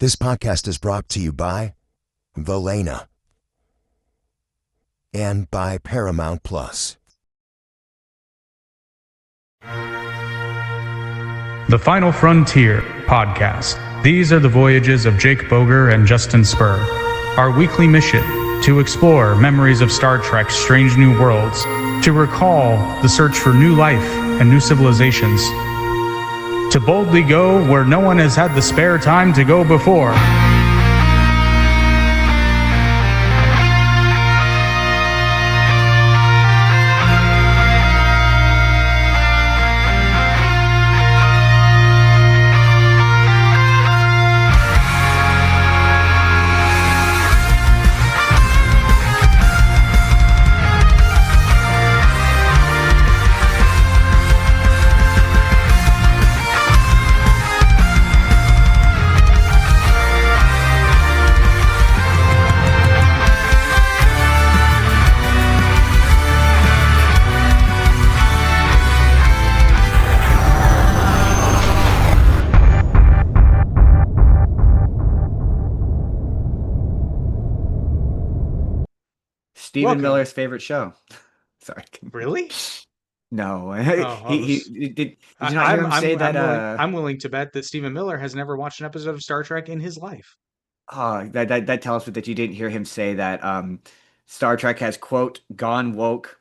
This podcast is brought to you by Velena and by Paramount Plus. The Final Frontier podcast. These are the voyages of Jake Boger and Justin Spur. Our weekly mission: to explore memories of Star Trek's strange new worlds, to recall the search for new life and new civilizations, to boldly go where no one has had the spare time to go before. Stephen Welcome. Miller's favorite show. Sorry. Really? No. Did you not hear him say that? I'm willing to bet that Stephen Miller has never watched an episode of Star Trek in his life. That tells me that you didn't hear him say that Star Trek has, quote, gone woke,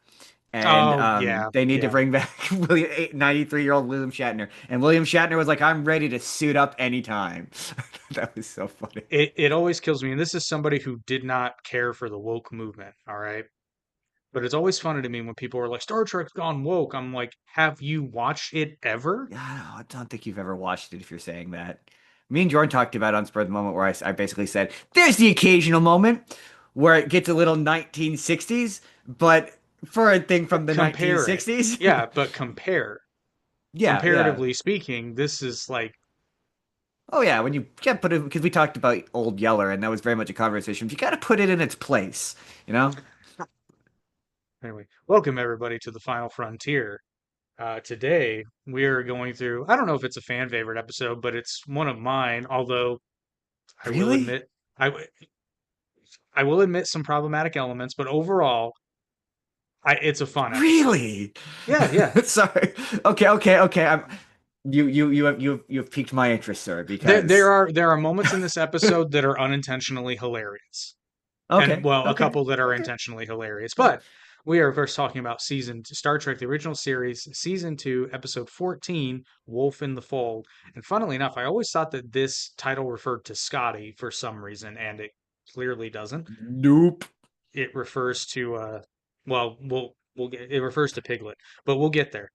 and they need to bring back 93-year-old William Shatner. And William Shatner was like, I'm ready to suit up anytime. That was so funny. It always kills me. And this is somebody who did not care for the woke movement, all right? But it's always funny to me when people are like, Star Trek's gone woke. I'm like, have you watched it ever? I don't think you've ever watched it if you're saying that. Me and Jordan talked about it on Spur of the Moment where I basically said, there's the occasional moment where it gets a little 1960s, but for a thing from the 1960s. Yeah, but compare. Yeah. Comparatively speaking, this is like... Oh, yeah, when you can't put it, because we talked about Old Yeller, and that was very much a conversation. You got to put it in its place, you know? Anyway, welcome everybody to the Final Frontier. Today, we're going through, I don't know if it's a fan favorite episode, but it's one of mine, although I will admit, I will admit some problematic elements, but overall, it's a fun episode. Really? Yeah. Sorry. Okay. You've piqued my interest, sir, because there are moments in this episode that are unintentionally hilarious. Okay. And, a couple that are intentionally hilarious. But we are, of course, talking about Star Trek, the original series, Season 2, Episode 14, Wolf in the Fold. And funnily enough, I always thought that this title referred to Scotty for some reason, and it clearly doesn't. Nope. It refers to, it refers to Piglet, but we'll get there.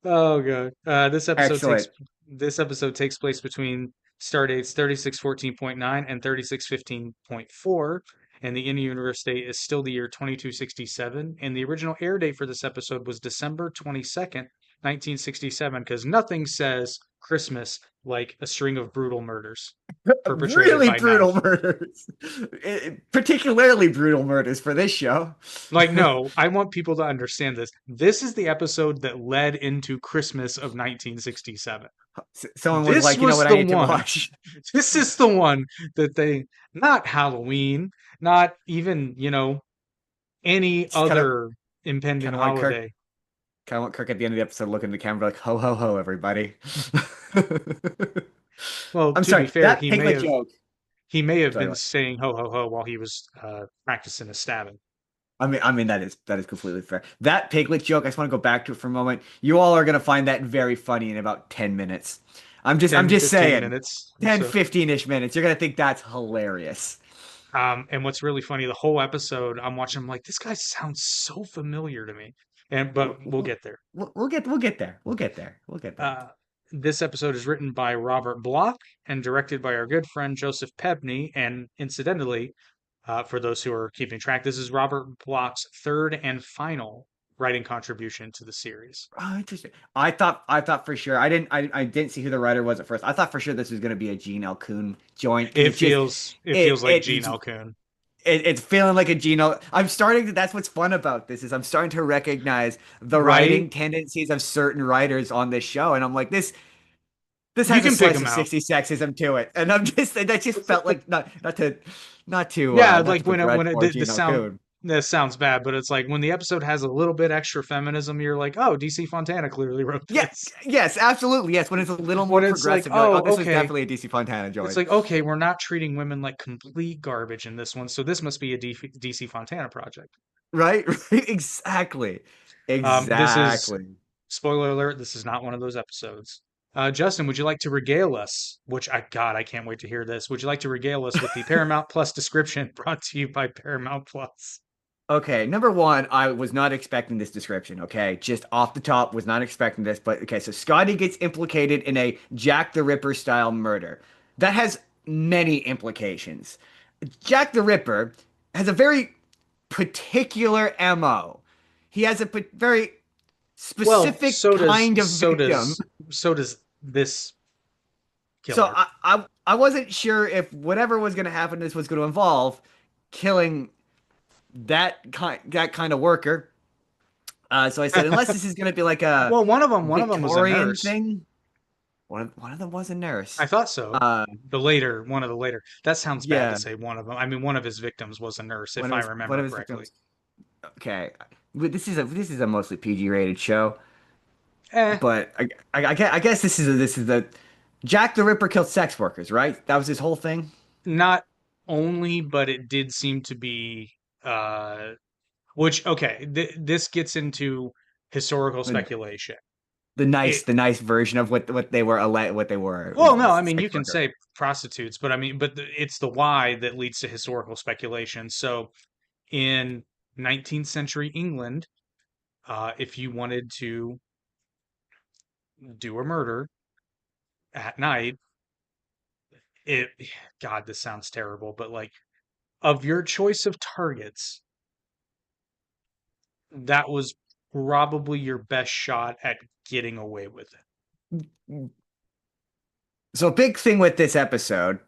Oh, God. This episode takes place between Stardates 3614.9 and 3615.4, and the in-universe date is still the year 2267, and the original air date for this episode was December 22nd, 1967, because nothing says Christmas like a string of brutal murders. Really brutal murders. Particularly brutal murders for this show. Like, no, I want people to understand this. This is the episode that led into Christmas of 1967. Someone was like, you know what, I need to watch. This is the one that not Halloween, not even, any it's other impending holiday. Kind of want Kirk at the end of the episode looking at the camera like, ho, ho, ho, everybody. Well, I'm sorry, be fair, that Piglet joke. He may have been saying ho, ho, ho while he was practicing his stabbing. I mean that is completely fair. That Piglet joke, I just want to go back to it for a moment. You all are going to find that very funny in about 10 minutes. I'm just saying. 15-ish minutes. You're going to think that's hilarious. And what's really funny, the whole episode, I'm watching, I'm like, this guy sounds so familiar to me. But we'll get there. We'll get there. This episode is written by Robert Bloch and directed by our good friend Joseph Pebney. And incidentally, for those who are keeping track, this is Robert Bloch's third and final writing contribution to the series. Oh, interesting. I thought for sure. I didn't see who the writer was at first. I thought for sure this was going to be a Gene L. Coon joint. It feels like Gene L. Coon. It's feeling like a Gene. I'm starting to. That's what's fun about this is I'm starting to recognize the writing tendencies of certain writers on this show, and I'm like this. This You has a can pick slice them of out. 60s sexism to it, and that just felt like Yeah, not like to begrudge poor the Gino sound. Coon. This sounds bad, but it's like when the episode has a little bit extra feminism, you're like, oh, DC Fontana clearly wrote Yeah, this. yes, absolutely, yes. When it's a little more When it's like, progressive, you're like, oh, oh, this was okay, definitely a DC Fontana it's joint, like, okay, we're not treating women like complete garbage in this one, so this must be a DC Fontana project. right? Right? Exactly, This is exactly. spoiler alert. This is not one of those episodes. Justin, would you like to regale us? God, I can't wait to hear this. Would you like to regale us with the Paramount Plus description brought to you by Paramount Plus? Okay, number one, I was not expecting this description. Okay, just off the top, was not expecting this. But okay, so Scotty gets implicated in a Jack the Ripper style murder. That has many implications. Jack the Ripper has a very particular MO. He has a very Well, specific kind of victim. so does this So killer. I wasn't sure if whatever was going to happen, this was going to involve killing that kind of worker. So I said, unless this is going to be like a Well, one of them was a Victorian nurse. thing. One of them was a I nurse. thought so. Uh, One of the later. That sounds bad to yeah, say one of them. I mean, one of his victims was a nurse, if I one remember of his correctly. victims. Okay, this is a mostly PG rated show, Eh, but I guess this is the Jack the Ripper killed sex workers, right? That was his whole thing. not only, but it did seem to be which okay, this gets into historical The, speculation. It the nice version of what they were what they were Well, no, I mean sex you can worker. say prostitutes, but I mean, it's the why that leads to historical speculation. So in 19th century England, if you wanted to do a murder at night, it God, this sounds terrible, but like of your choice of targets, that was probably your best shot at getting away with it. So a big thing with this episode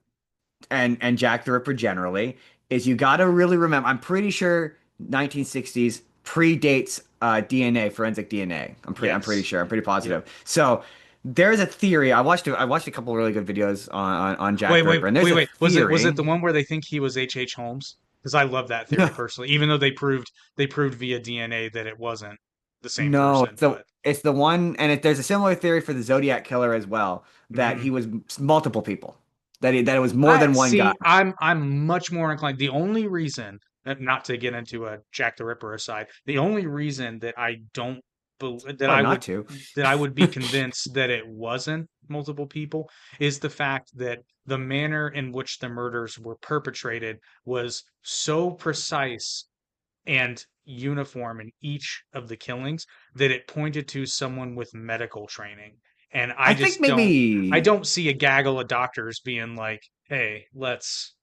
and Jack the Ripper generally is you got to really remember. I'm pretty sure 1960s predates DNA, forensic DNA. I'm pretty Yes. sure. I'm pretty Yep. positive. So there's a theory. I watched a couple of really good videos on Jack the Ripper, and there's a Wait. Was it theory. the one where they think he was H.H. Holmes? Because I love that theory personally, even though they proved via DNA that it wasn't the same No, person. But it's the one, and there's a similar theory for the Zodiac killer as well, that mhm. he was multiple people, that it was more I than one guy. see. I'm much more inclined. The only reason, not to get into a Jack the Ripper aside, the only reason that I don't that Oh, I not would to. be convinced that it wasn't multiple people is the fact that the manner in which the murders were perpetrated was so precise and uniform in each of the killings that it pointed to someone with medical training. And I think I maybe. don't see a gaggle of doctors being like, "Hey, let's."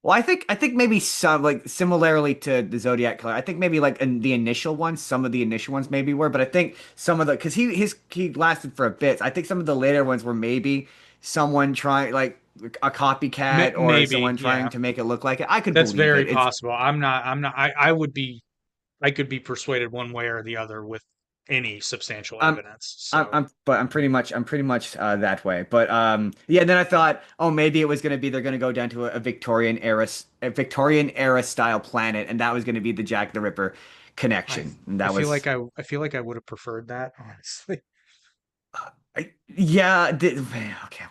Well, I think maybe some like similarly to the Zodiac killer. I think maybe like in the initial ones, some of the initial ones maybe were, but I think some of the because he lasted for a bit. I think some of the later ones were maybe someone trying like a copycat or Maybe, someone trying yeah, to make it look like it. I could that's believe very it. It's possible. I'm not. I would be. I could be persuaded one way or the other with any substantial I'm evidence. So but I'm pretty much that way. But yeah, then I thought, oh, maybe it was gonna be they're gonna go down to a Victorian era style planet, and that was gonna be the Jack the Ripper I connection. And that was I feel like I would have preferred that honestly. yeah. Okay,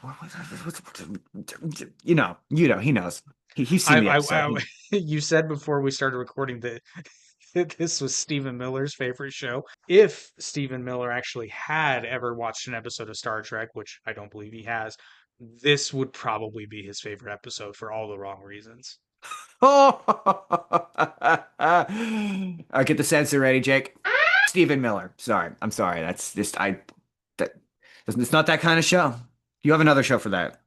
you know, he knows. He's seen the episode. You said before we started recording that this was Stephen Miller's favorite show. If Stephen Miller actually had ever watched an episode of Star Trek, which I don't believe he has, this would probably be his favorite episode for all the wrong reasons. I get the censor ready, Jake. Stephen Miller. Sorry, I'm sorry. That's just that. It's not that kind of show. You have another show for that.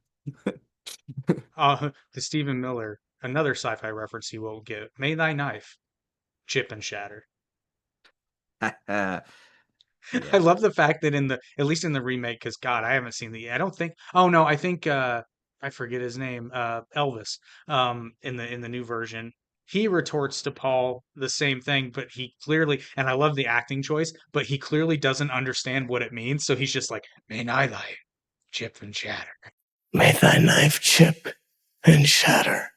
The Stephen Miller, another sci-fi reference he won't get. May thy knife chip and shatter. I Yeah. love the fact that at least in the remake, because God, I haven't seen I don't think. Oh no, I think I forget his name. Elvis. In the new version, he retorts to Paul the same thing, but he clearly, and I love the acting choice, but he clearly doesn't understand what it means. So he's just like, "May I thy chip and shatter. May thy knife chip and shatter.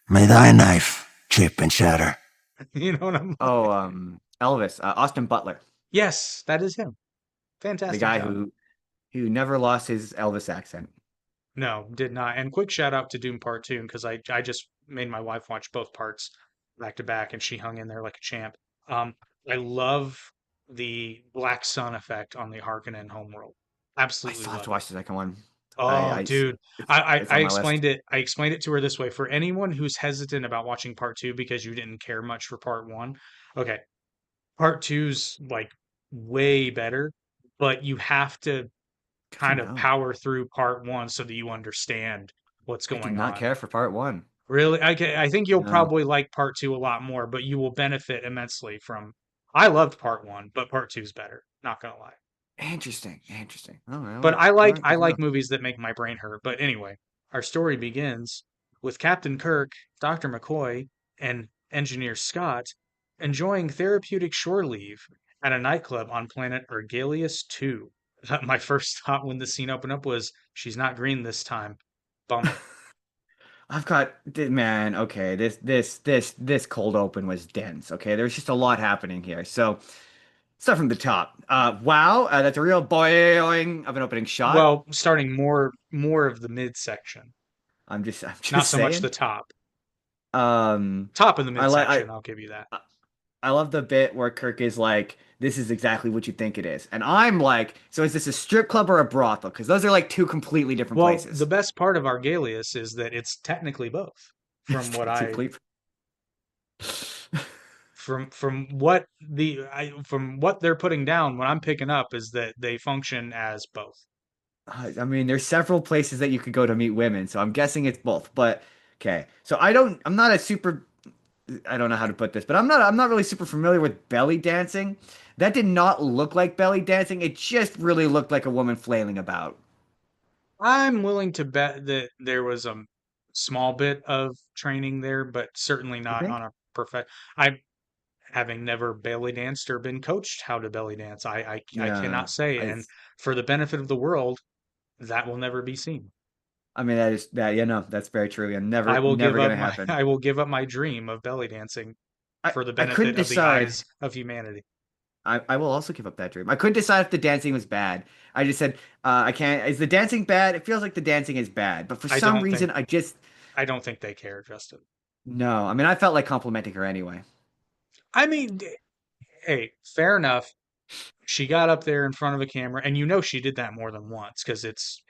May thy knife chip and shatter. You know what I'm like? Oh, Elvis, Austin Butler. Yes, that is him. Fantastic The guy job. who never lost his Elvis accent. No, did not. And quick shout out to Doom Part 2 because I just made my wife watch both parts back to back and she hung in there like a champ. Um, I love the Black Sun effect on the Harkonnen homeworld. I Absolutely still have love to it. watch the second one. Oh, dude. It's I on my list. explained it. I explained it to her this way. For anyone who's hesitant about watching part two because you didn't care much for part one, okay, part two's like way better, but you have to Good to kind of know. power through part one so that you understand what's I did going not on. care for part one. Really, I think you'll No. probably like part two a lot more, but you will benefit immensely from. I loved part one, but part two's better. Not gonna lie. Interesting. All right. But Well, all right. I Good to know. like movies that make my brain hurt. But anyway, our story begins with Captain Kirk, Dr. McCoy, and Engineer Scott enjoying therapeutic shore leave at a nightclub on planet Argelius 2. My first thought when the scene opened up was, she's not green this time. Bummer. I've got man. Okay, this cold open was dense. Okay, there's just a lot happening here. So start from the top. Wow, that's a real boing of an opening shot. Well, starting more of the midsection, I'm not just so much the saying. top. Um, Top of the I like midsection, I'll give you that. I love the bit where Kirk is like, "This is exactly what you think it is," and I'm like, "So is this a strip club or a brothel? Because those are like two completely different Well, the places." best part of Argalius is that it's technically both. It's From what I technically. from what they're putting down, what I'm picking up is that they function as both. I mean, there's several places that you could go to meet women, so I'm guessing it's both. But okay, so I'm not a super, I don't know how to put this, but I'm not really super familiar with belly dancing. That did not look like belly dancing. It just really looked like a woman flailing about. I'm willing to bet that there was a small bit of training there, but certainly You not on think? a perfect. I having never belly danced or been coached how to belly dance, I Yeah, cannot say. I, And for the benefit of the world, that will never be seen. I mean that is that. Yeah, no, that's very true. And I will never give up gonna my happen. I will give up my dream of belly dancing for the I couldn't benefit of the decide. eyes of humanity. I will also give up that dream. I couldn't decide if the dancing was bad. I just said, I can't. Is the dancing bad? It feels like the dancing is bad, but for I some don't think reason, I just I don't think they care, Justin. no. I mean, I felt like complimenting her anyway. I mean, hey, fair enough. She got up there in front of a camera, and you know she did that more than once because it's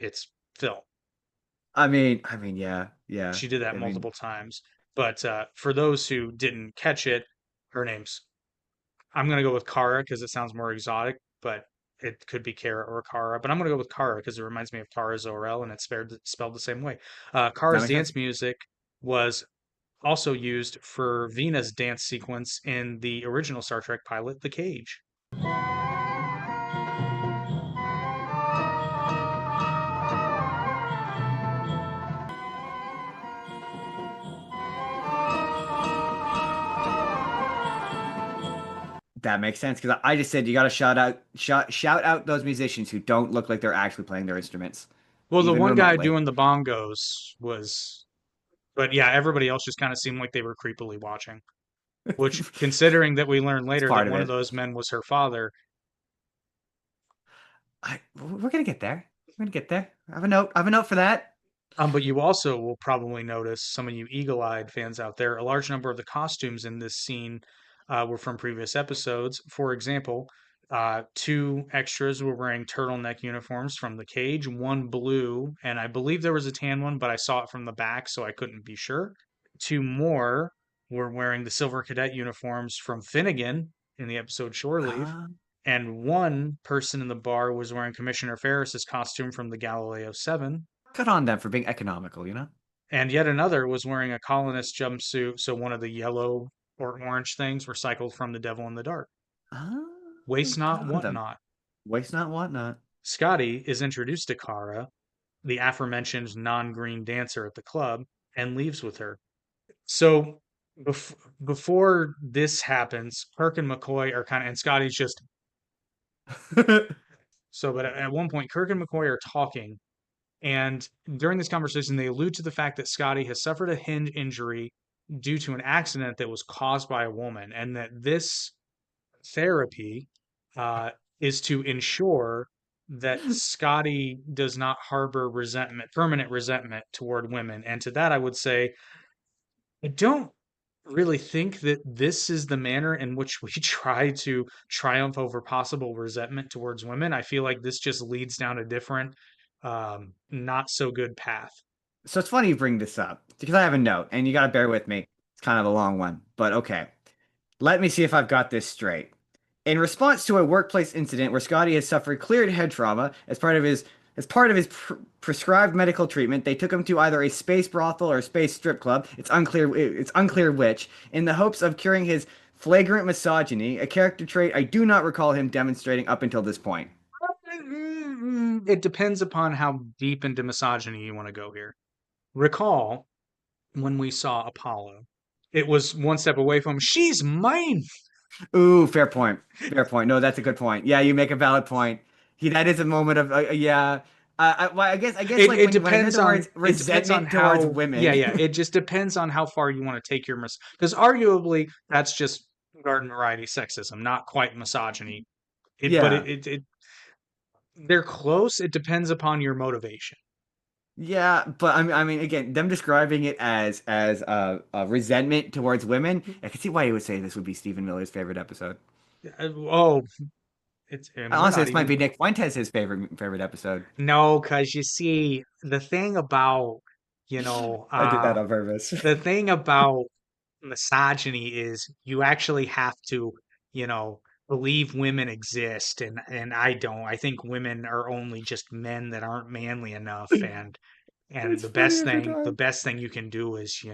film. Yeah, yeah. She did that I mean, multiple times. But for those who didn't catch it, her name's I'm gonna go with Kara because it sounds more exotic, but it could be Kara or Kara. But I'm gonna go with Kara because it reminds me of Kara Zor-El, and it's spelled the same way. that Kara's makes sense. dance music was also used for Vena's dance sequence in the original Star Trek pilot, The Cage. That makes sense because I just said you got to shout out those musicians who don't look like they're actually playing their instruments, Well, the even one guy remotely. doing the bongos was, but yeah, everybody else just kind of seemed like they were creepily watching. Which, considering that we learned It's later that part of one of it. those men was her father. We're gonna get there. We're gonna get there. I have a note. I have a note for that. But you also will probably notice, some of you eagle-eyed fans out there, a large number of the costumes in this scene were from previous episodes. For example, two extras were wearing turtleneck uniforms from The Cage, one blue, and I believe there was a tan one, but I saw it from the back, so I couldn't be sure. Two more were wearing the Silver Cadet uniforms from Finnegan in the episode Shore Leave. Uh, And one person in the bar was wearing Commissioner Ferris's costume from the Galileo 7. Good on them for being economical. And yet another was wearing a colonist jumpsuit, so one of the yellow or orange things recycled from The Devil in the Dark. Ah, Waste good not, on want them. not. Waste not, want not. Scotty is introduced to Kara, the aforementioned non-green dancer at the club, and leaves with her. So before this happens, Kirk and McCoy are kind of, and Scotty's just So, but at one point, Kirk and McCoy are talking, and during this conversation, they allude to the fact that Scotty has suffered a hinge injury due to an accident that was caused by a woman, and that this therapy is to ensure that Scotty does not harbor permanent resentment toward women. And to that, I would say, I don't really think that this is the manner in which we try to triumph over possible resentment towards women. I feel like this just leads down a different, not so good path. So it's funny you bring this up because I have a note, and you got to bear with me. It's kind of a long one, but okay. Let me see if I've got this straight. In response to a workplace incident where Scotty has suffered clear head trauma as part of his prescribed medical treatment, they took him to either a space brothel or a space strip club. It's unclear which, in the hopes of curing his flagrant misogyny, a character trait I do not recall him demonstrating up until this point. It depends upon how deep into misogyny you want to go here. Recall when we saw Apollo, it was one step away from she's mine. Ooh, fair point. Fair point. No, that's a good point. Yeah, you make a valid point. That is a moment of yeah. I guess it depends on resentment towards women. Yeah. It just depends on how far you want to take your because arguably that's just garden variety sexism, not quite misogyny. But they're close. It depends upon your motivation. Yeah, but I mean, again, them describing it as a resentment towards women, I can see why you would say this would be Stephen Miller's favorite episode. Honestly, this might be Nick Fuentes' favorite episode. No, because you see, the thing about I did that on purpose. The thing about misogyny is you actually have to believe women exist, and I don't. I think women are only just men that aren't manly enough, and the best thing you can do is I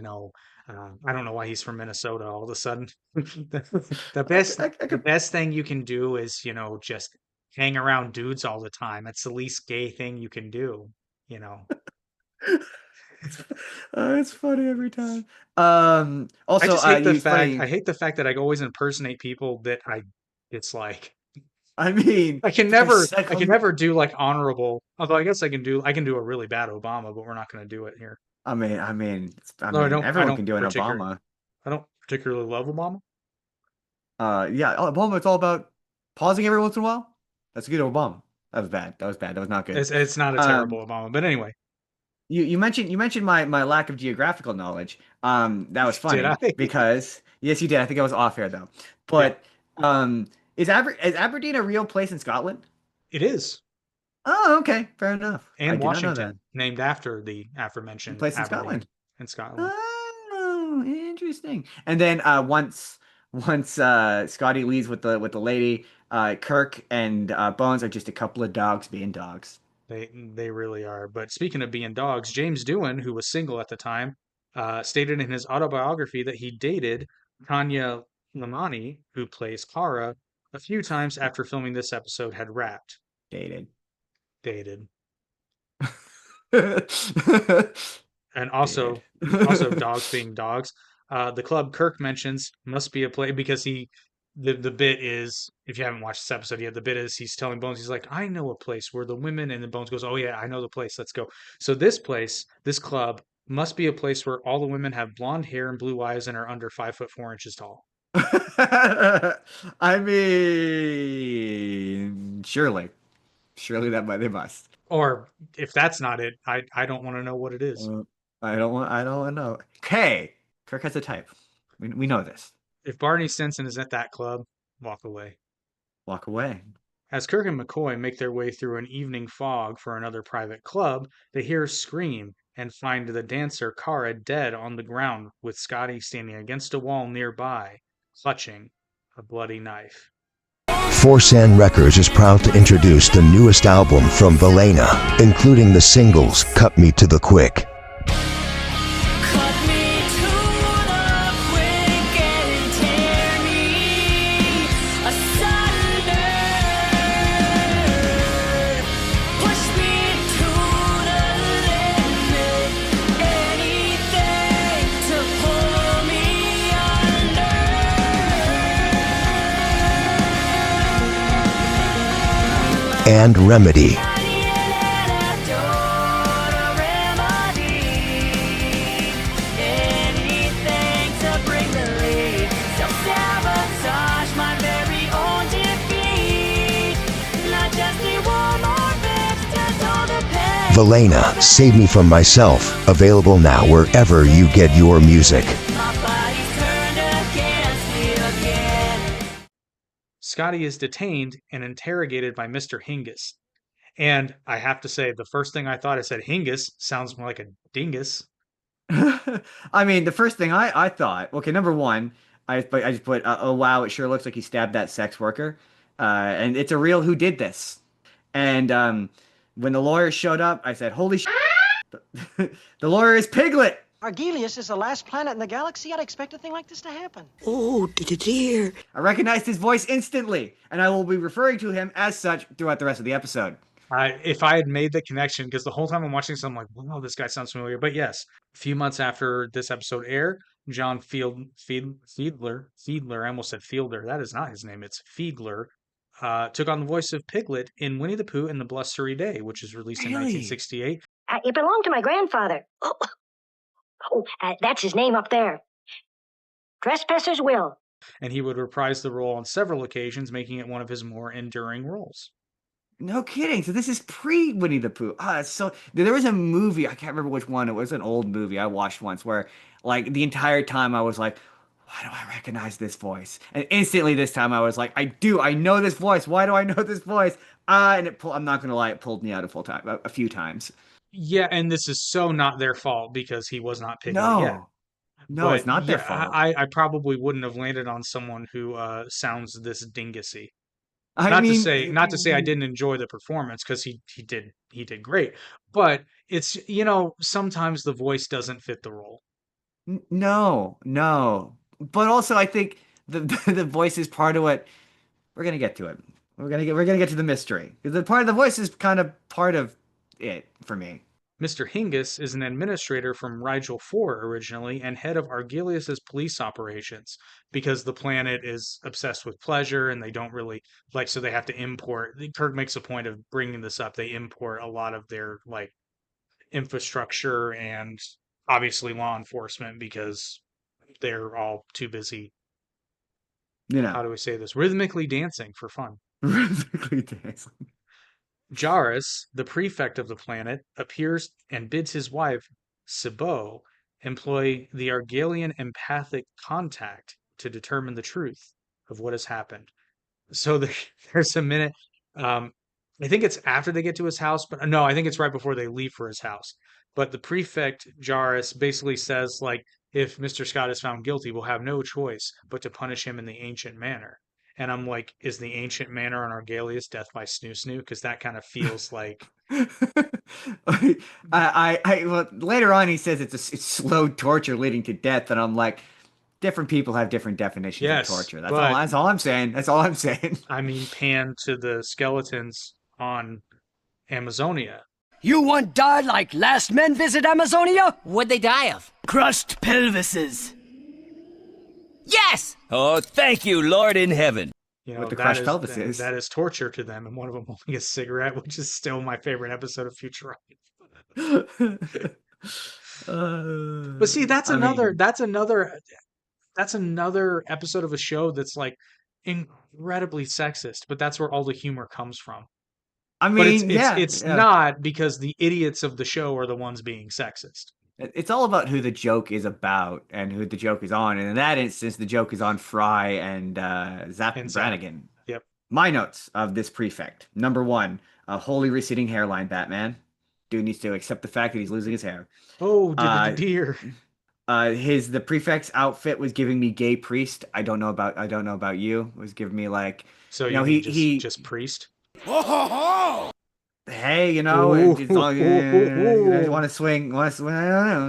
don't know why he's from Minnesota all of a sudden. The best thing you can do is just hang around dudes all the time. It's the least gay thing you can do. It's funny every time. Also, I hate the fact that I always impersonate people that it's like. I mean, I can never do like honorable. Although I guess I can do a really bad Obama, but we're not going to do it here. I mean, everyone can do an Obama. I don't particularly love Obama. Yeah, Obama. It's all about pausing every once in a while. That's a good Obama. That was bad. That was not good. It's not a terrible Obama, but anyway. You mentioned my lack of geographical knowledge. That was funny because yes, you did. I think I was off air though. But is Aberdeen a real place in Scotland? It is. Oh, okay, fair enough. And Washington, named after the aforementioned place in Aberdeen Scotland. Oh, interesting. And then once Scotty leaves with the lady, Kirk and Bones are just a couple of dogs being dogs. They really are. But speaking of being dogs, James Doohan, who was single at the time, stated in his autobiography that he dated Tanya Lamani, who plays Kara, a few times after filming this episode had wrapped. Dated. And also dogs being dogs. The club Kirk mentions must be a place because the bit is, if you haven't watched this episode yet, the bit is he's telling Bones, he's like, I know a place where the women, and then Bones goes, oh yeah, I know the place, let's go. So this club must be a place where all the women have blonde hair and blue eyes and are under 5'4" tall. I mean, surely they must. Or if that's not it, I don't want to know what it is. I don't want to know. Okay, Kirk has a type. We know this. If Barney Stinson is at that club, walk away. Walk away. As Kirk and McCoy make their way through an evening fog for another private club, they hear a scream and find the dancer Kara dead on the ground with Scotty standing against a wall nearby, clutching a bloody knife. Forsan Records is proud to introduce the newest album from Velena, including the singles Cut Me to the Quick, and remedy. Valena, Save Me From Myself, available now wherever you get your music. Scotty is detained and interrogated by Mr. Hingis. And I have to say, the first thing I thought, I said, Hingis sounds more like a dingus. I mean, the first thing I thought, okay, number one, I just put, oh wow, it sure looks like he stabbed that sex worker. And it's a real who did this. And when the lawyer showed up, I said, holy shit, the lawyer is Piglet. Argelius is the last planet in the galaxy. I'd expect a thing like this to happen. Oh, dear. I recognized his voice instantly, and I will be referring to him as such throughout the rest of the episode. If I had made the connection, because the whole time I'm watching this, I'm like, wow, this guy sounds familiar. But yes, a few months after this episode aired, John Fiedler, I almost said Fielder. That is not his name. It's Fiedler. Took on the voice of Piglet in Winnie the Pooh and the Blustery Day, which was released in 1968. It belonged to my grandfather. That's his name up there. Trespassers Will. And he would reprise the role on several occasions, making it one of his more enduring roles. No kidding. So this is pre-Winnie the Pooh. There was a movie, I can't remember which one. It was an old movie I watched once where, like, the entire time I was like, why do I recognize this voice? And instantly this time I was like, I know this voice. Why do I know this voice? And I'm not going to lie, it pulled me out a few times. Yeah, and this is so not their fault because he was not Piglet yet. No, it's not their fault. I probably wouldn't have landed on someone who sounds this dingusy. Not to say I didn't enjoy the performance, because he did great, but it's, sometimes the voice doesn't fit the role. No, but also I think the voice is part of what we're gonna get to it. We're gonna get to the mystery, because the part of the voice is kind of part of it for me. Mr. Hingis is an administrator from Rigel 4 originally and head of Argelius's police operations, because the planet is obsessed with pleasure and they don't really so they have to import. Kirk makes a point of bringing this up. They import a lot of their infrastructure and obviously law enforcement because they're all too busy. How do we say this? Rhythmically dancing for fun. Rhythmically dancing. Jarus, the prefect of the planet, appears and bids his wife, Sibo, employ the Argelian empathic contact to determine the truth of what has happened. So there's a minute, I think it's after they get to his house, but no, I think it's right before they leave for his house. But the prefect, Jarus, basically says, if Mr. Scott is found guilty, we'll have no choice but to punish him in the ancient manner. And I'm like, is the ancient manner on Argelius death by snoo snoo? Because that kind of feels like. Well, later on he says it's slow torture leading to death, and I'm like, different people have different definitions of torture. That's all I'm saying. That's all I'm saying. I mean, pan to the skeletons on Amazonia. You want die like last men visit Amazonia? What'd they die of? Crushed pelvises. Yes! Oh, thank you, Lord in heaven. What the crushed pelvis is. That is torture to them, and one of them holding a cigarette, which is still my favorite episode of Futurama. But see, that's another episode of a show that's incredibly sexist, but that's where all the humor comes from. I mean, it's not, because the idiots of the show are the ones being sexist. It's all about who the joke is about and who the joke is on. And in that instance, the joke is on Fry and Brannigan. Yep. My notes of this prefect. Number one, a wholly receding hairline Batman. Dude needs to accept the fact that he's losing his hair. Oh, dear. The prefect's outfit was giving me gay priest. I don't know about you. It was giving me So he just priest? Hey, it's all, you want to swing. I don't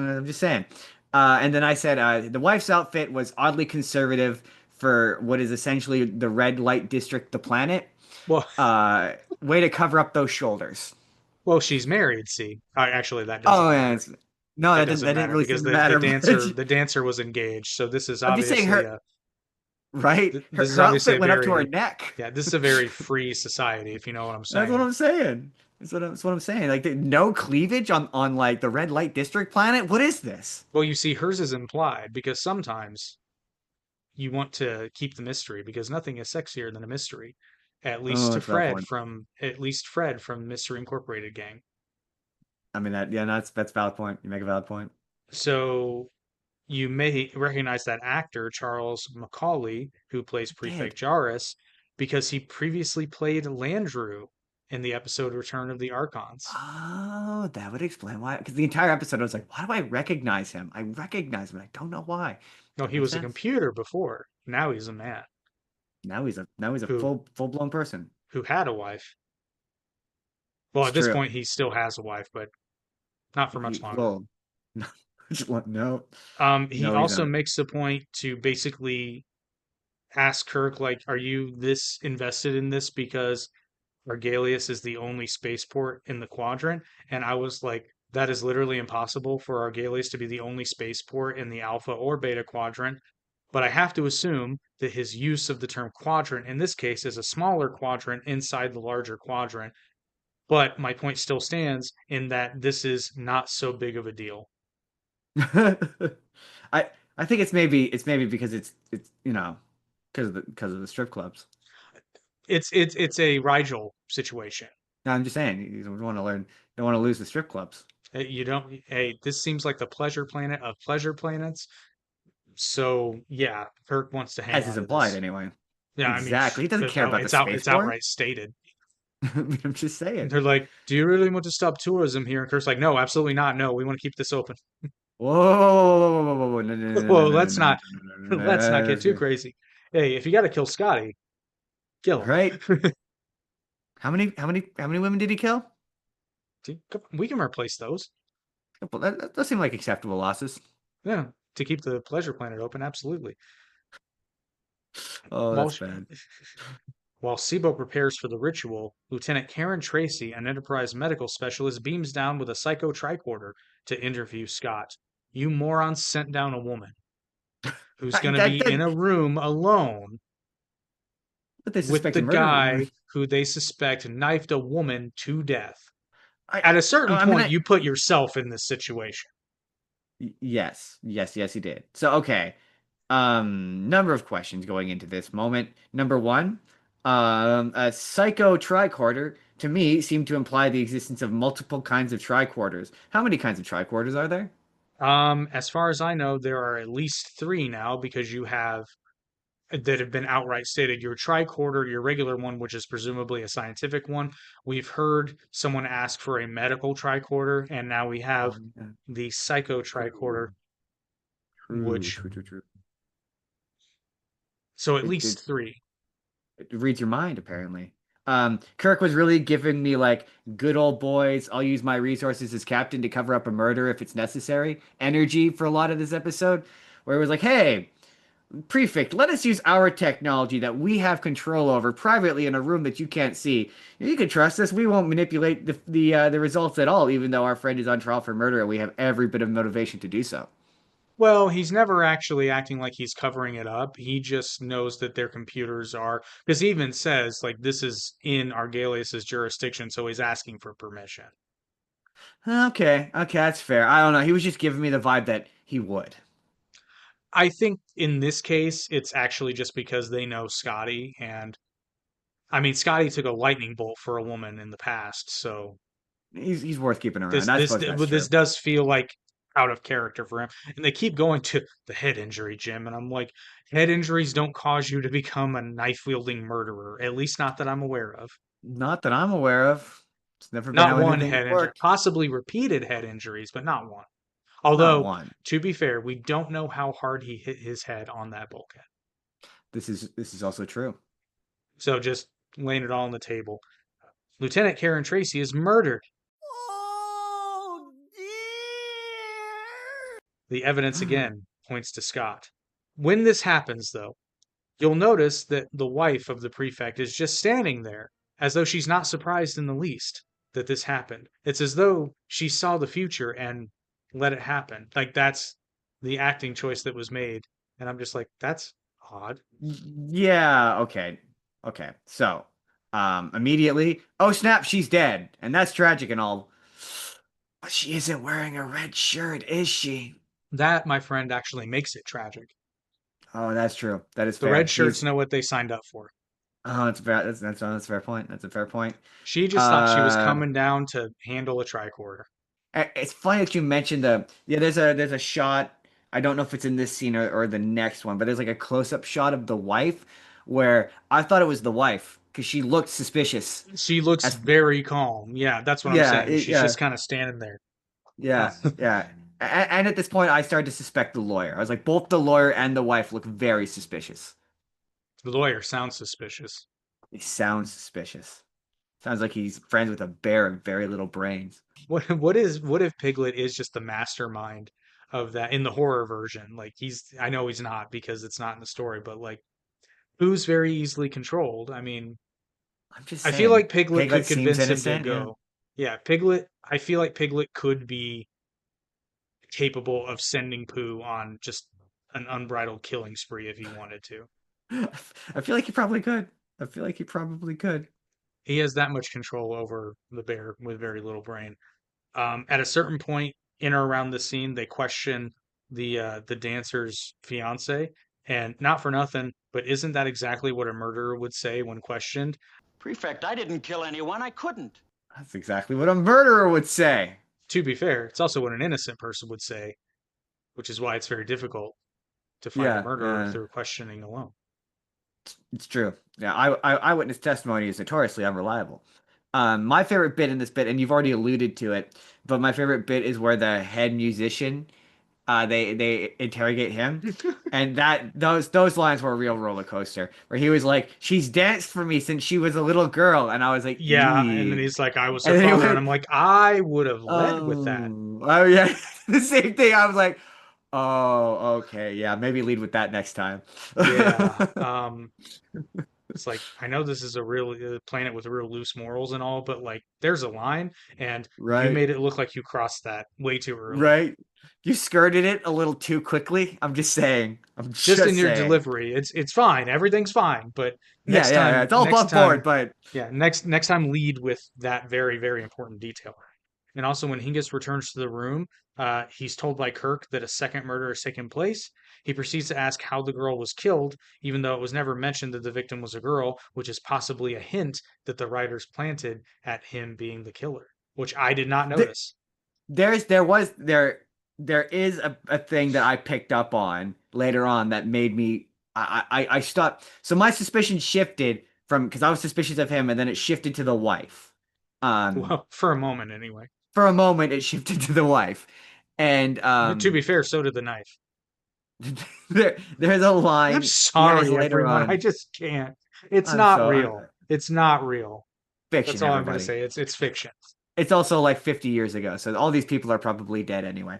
know. I'm just saying. And then I said the wife's outfit was oddly conservative for what is essentially the red light district, the planet. Well, way to cover up those shoulders. Well, she's married. See, actually, that doesn't. Oh yeah, that didn't really because matter. The dancer was engaged. So this is obviously. right? This is Her obviously outfit a went up to her very neck. yeah. This is a very free society, if you know what I'm That's what saying. I'm saying. That's what I'm saying. Like no cleavage on like the red light district planet. What is this? Well, you see, hers is implied because sometimes you want to keep the mystery because nothing is sexier than a mystery. Oh, that's a valid point. At least Fred from Mystery Incorporated gang. I mean that's a valid point. You make a valid point. So you may recognize that actor, Charles Macaulay, who plays Prefect Did. Jarrus, because he previously played Landru in the episode Return of the Archons. Oh, that would explain why. Because the entire episode, I was like, why do I recognize him? I recognize him. I don't know why. No, That he makes was a sense. computer before. Now he's a man Now he's a who full blown person. who had a wife. Well, It's at this true. point, he still has a wife, but not for much longer. Well, no, He no, he's also not. makes the point to basically ask Kirk, like, are you this invested in this because Argelius is the only spaceport in the quadrant? And I was like, that is literally impossible for Argelius to be the only spaceport in the Alpha or Beta quadrant. But I have to assume that his use of the term quadrant in this case is a smaller quadrant inside the larger quadrant. But my point still stands in that this is not so big of a deal. I think it's maybe because it's because of the strip clubs. It's a Rigel situation. No, I'm just saying you don't want to learn, don't want to lose the strip clubs. You don't. Hey, this seems like the pleasure planet of pleasure planets. So yeah, Kirk wants to hang As is on to implied this. anyway. Yeah, I mean, Exactly. He doesn't care about the it's spaceport. outright stated. I mean, I'm just saying. They're like, "Do you really want to stop tourism here?" And Kirk's like, "No, absolutely not. No, we want to keep this open." Whoa, whoa, whoa, whoa, whoa, whoa, no, no, no, Well, no, no, let's no, no, not no, no, let's not get too no, crazy. Hey, if you got to kill Scotty, kill right? him. How many women did he kill? We can replace those. Well, that does seem like acceptable losses. Yeah, to keep the pleasure planet open, absolutely. Oh, While that's bad. While Sibo prepares for the ritual, Lieutenant Karen Tracy, an Enterprise medical specialist, beams down with a psycho tricorder to interview Scott. You morons sent down a woman who's going to be in a room alone But they with suspect the a murder. guy who they suspect knifed a woman to death. I, At a certain I mean, point, you put yourself in this situation. yes, he did. So, okay. Number of questions going into this moment. Number one, a psycho tricorder to me seemed to imply the existence of multiple kinds of tricorders. How many kinds of tricorders are there? As far as I know, there are at least three now because you have that have been outright stated. Your tricorder, your regular one, which is presumably a scientific one. We've heard someone ask for a medical tricorder, and now we have Oh, yeah. the psycho tricorder, True, which true, true, true. so at It least three. reads your mind, apparently. Kirk was really giving me like good old boys. I'll use my resources as captain to cover up a murder if it's necessary. Energy for a lot of this episode, where it was like, "Hey, Prefect, let us use our technology that we have control over privately in a room that you can't see. You can trust us. We won't manipulate the results at all, even though our friend is on trial for murder and we have every bit of motivation to do so." Well, he's never actually acting like he's covering it up. He just knows that their computers are, because he even says, like, this is in Argelius's jurisdiction, so he's asking for permission. Okay, that's fair. I don't know. He was just giving me the vibe that he would. I think in this case, it's actually just because they know Scotty, and I mean, Scotty took a lightning bolt for a woman in the past, so He's worth keeping around. this I this suppose that's this true. does feel like out of character for him. And they keep going to the head injury, Jim, and I'm like, head injuries don't cause you to become a knife wielding murderer, at least not that I'm aware of. Not that I'm aware of. It's never been Not how one anything head injury, worked. possibly repeated head injuries, but not one. Not Although, one. to be fair, we don't know how hard he hit his head on that bulkhead. This is also true. So just laying it all on the table. Lieutenant Karen Tracy is murdered. Oh, dear. The evidence again points to Scott. When this happens, though, you'll notice that the wife of the prefect is just standing there, as though she's not surprised in the least that this happened. It's as though she saw the future and let it happen. Like that's the acting choice that was made. And I'm just like, that's Odd. Yeah, okay. Okay. So, immediately, oh snap, she's dead. And that's tragic and all. But she isn't wearing a red shirt, is she? That, my friend, actually makes it tragic. Oh, that's true. That is The fair. red shirts know what they signed up for. Oh, that's fair. That's a fair point. That's a fair point. She just thought she was Uh, coming down to handle a tricorder. it's funny that you mentioned there's a shot. I don't know if it's in this scene or the next one, but there's like a close-up shot of the wife where I thought it was the wife because she looked suspicious. She looks As very calm. Yeah, that's what I'm yeah, saying. She's yeah, just kind of standing there. yeah, yeah. And at this point, I started to suspect the lawyer. I was like, both the lawyer and the wife look very suspicious. The lawyer sounds suspicious. He sounds suspicious. Sounds like he's friends with a bear and very little brains. What if Piglet is just the mastermind of that in the horror version? Like I know he's not because it's not in the story, but like who's very easily controlled. I mean, I'm just I feel saying, like Piglet Piglet could seems convince him to innocent. Yeah. go. Yeah, Piglet, I feel like Piglet could be capable of sending Pooh on just an unbridled killing spree if he wanted to. I feel like he probably could. I feel like he probably could. He has that much control over the bear with very little brain. At a certain point in or around the scene, they question the dancer's fiance, and not for nothing, but isn't that exactly what a murderer would say when questioned? Prefect, I didn't kill anyone. I couldn't. That's exactly what a murderer would say. To be fair, it's also what an innocent person would say, which is why it's very difficult to find a Yeah, murderer through questioning alone. it's true. Yeah, eyewitness testimony is notoriously unreliable. My favorite bit in this bit, and you've already alluded to it, but my favorite bit is where the head musician, they interrogate him, and those lines were a real roller coaster. Where he was like, "She's danced for me since she was a little girl," and I was like, Yeah, and then "Eee." he's like, I was And her then he father, and went, I'm like, I would have led with that. oh yeah, the same thing. I was like, oh, okay, yeah, maybe lead with that next time. Yeah. It's like I know this is a real planet with real loose morals and all, but like there's a line, and you Right, made it look like you crossed that way too early. right. You skirted it a little too quickly. I'm just saying. I'm Just in just your saying. delivery, it's fine. Everything's fine, but Yeah, yeah, yeah. It's all next above board, time, but yeah, next time lead with that very very important detail. And also, when Hingis returns to the room, he's told by Kirk that a second murder has taken place. He proceeds to ask how the girl was killed, even though it was never mentioned that the victim was a girl, which is possibly a hint that the writers planted at him being the killer, which I did not th- notice. there is a thing that I picked up on later on that made me I stopped. So my suspicion shifted from because I was suspicious of him, and then it shifted to the wife. Well, for a moment anyway. For a moment, it shifted to the wife, and To be fair, so did the knife. there's a I'm line he has sorry, later everyone. I on. just can't. It's I'm not so real. It's not real. That's fiction, all I'm going to everybody. say. It's fiction. It's also like 50 years ago, so all these people are probably dead anyway.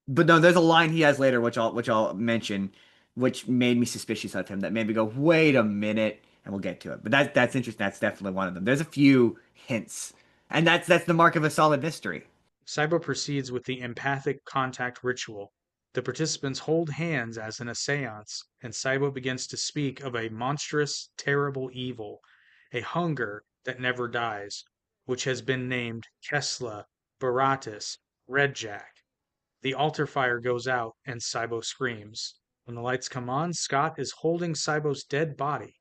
But no, there's a line he has later, which I'll mention, which made me suspicious of him. That made me go, wait a minute, and we'll get to it. But that's interesting. That's definitely one of them. There's a few hints, and that's the mark of a solid mystery. Cybo proceeds with the empathic contact ritual. The participants hold hands as in a seance, and Cybo begins to speak of a monstrous, terrible evil, a hunger that never dies, which has been named Kesla, Baratus, Red Jack. The altar fire goes out, and Cybo screams. When the lights come on, Scott is holding Cybo's dead body.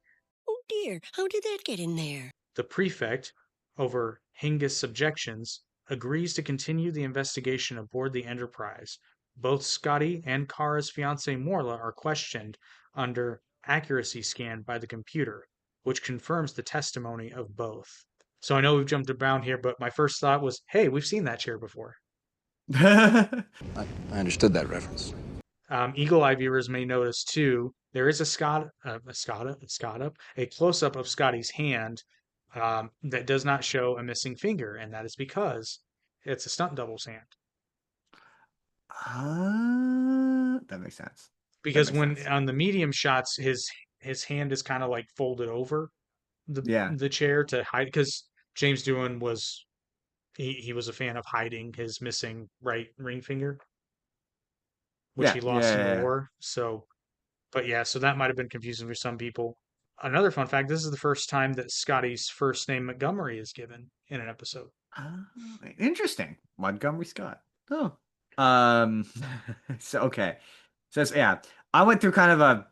Oh dear, how did that get in there? The prefect, over Hingis' objections, agrees to continue the investigation aboard the Enterprise. Both Scotty and Kara's fiancée Morla are questioned under accuracy scan by the computer, which confirms the testimony of both. So I know we've jumped around here, but my first thought was, hey, we've seen that chair before. I understood that reference. Eagle eye viewers may notice too, there is a close up of Scotty's hand that does not show a missing finger, and that is because it's a stunt double's hand. That makes sense. Because on the medium shots, his hand is kind of like folded over the chair to hide. Because James Doohan was he was a fan of hiding his missing right ring finger, which he lost in the war. So But yeah, so that might have been confusing for some people. Another fun fact, this is the first time that Scotty's first name Montgomery is given in an episode. Interesting. Montgomery Scott. Oh. Um, so okay. Yeah, I went through kind of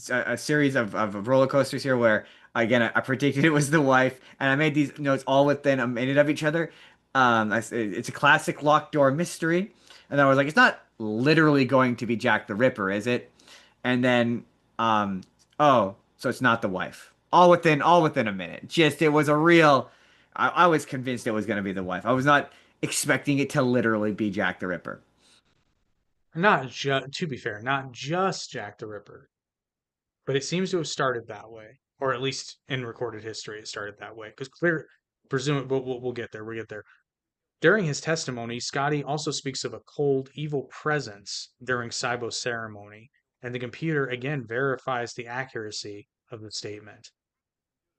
a series of roller coasters here where again I predicted it was the wife, and I made these notes all within a minute of each other. It's a classic locked door mystery, and then I was like, it's not literally going to be Jack the Ripper, is it? And then oh, so it's not the wife. All within a minute. Just it was a real. I was convinced it was going to be the wife. I was not expecting it to literally be Jack the Ripper. Not just, to be fair, not just Jack the Ripper, but it seems to have started that way, or at least in recorded history, it started that way. Because we'll get there. We'll get there. During his testimony, Scotty also speaks of a cold, evil presence during Cybo's ceremony, and the computer again verifies the accuracy of the statement.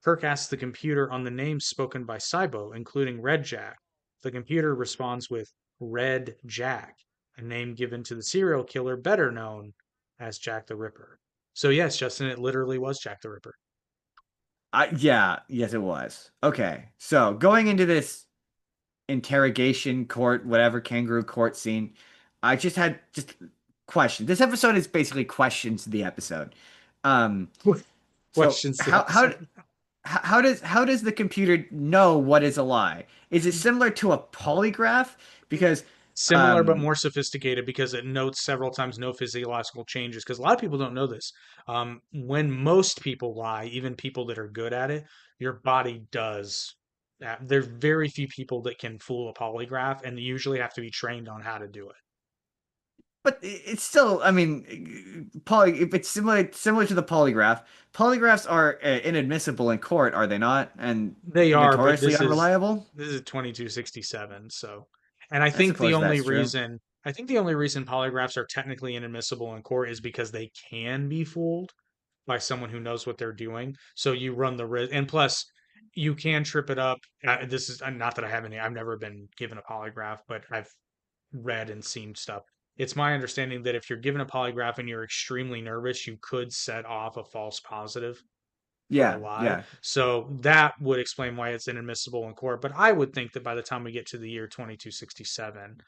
Kirk asks the computer on the names spoken by Cybo, including Red Jack. The computer responds with Red Jack, a name given to the serial killer better known as Jack the Ripper. So yes, Justin, it literally was Jack the Ripper. Yeah, yes, it was. Okay, so going into this interrogation court, whatever kangaroo court scene, I just had questions. This episode is basically questions the episode. Um, Questions. So how does the computer know what is a lie? Is it similar to a polygraph? Because similar but more sophisticated because it notes several times no physiological changes. Because a lot of people don't know this. When most people lie, even people that are good at it, your body does. There's very few people that can fool a polygraph, and they usually have to be trained on how to do it. But it's still, I mean, if it's similar to the polygraph, polygraphs are inadmissible in court, are they not? And they are, notoriously but unreliable. This is 2267, so, and I suppose I think the only reason polygraphs are technically inadmissible in court is because they can be fooled by someone who knows what they're doing. So you run the risk, and plus, you can trip it up. This is not that I have any. I've never been given a polygraph, but I've read and seen stuff. It's my understanding that if you're given a polygraph and you're extremely nervous, you could set off a false positive for a Yeah, lie. yeah. So that would explain why it's inadmissible in court. But I would think that by the time we get to the year 2267,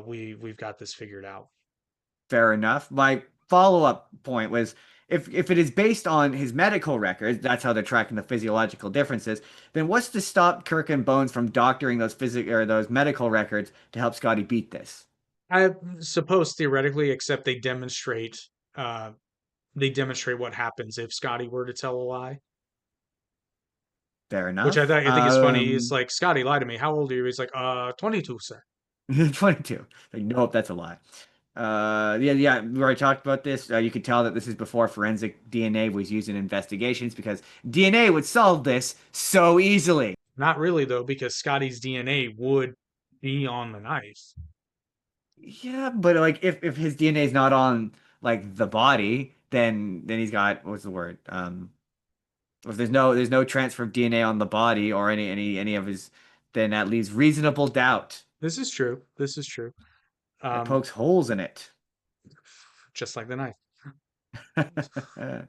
we've got this figured out. Fair enough. My follow-up point was if it is based on his medical records, that's how they're tracking the physiological differences, then what's to stop Kirk and Bones from doctoring those medical records to help Scotty beat this? I suppose theoretically, except they demonstrate what happens if Scotty were to tell a lie. Fair enough. Which I think is funny. He's like, Scotty, lie to me. How old are you? He's like, 22, sir. 22. Like, nope, that's a lie. Yeah, we already talked about this. You could tell that this is before forensic DNA was used in investigations because DNA would solve this so easily. Not really, though, because Scotty's DNA would be on the knife. Yeah, but like if his DNA is not on like the body, then he's got what's the word? If there's no transfer of DNA on the body or any of his, then that leaves reasonable doubt. This is true. This is true. It pokes holes in it. Just like the knife. I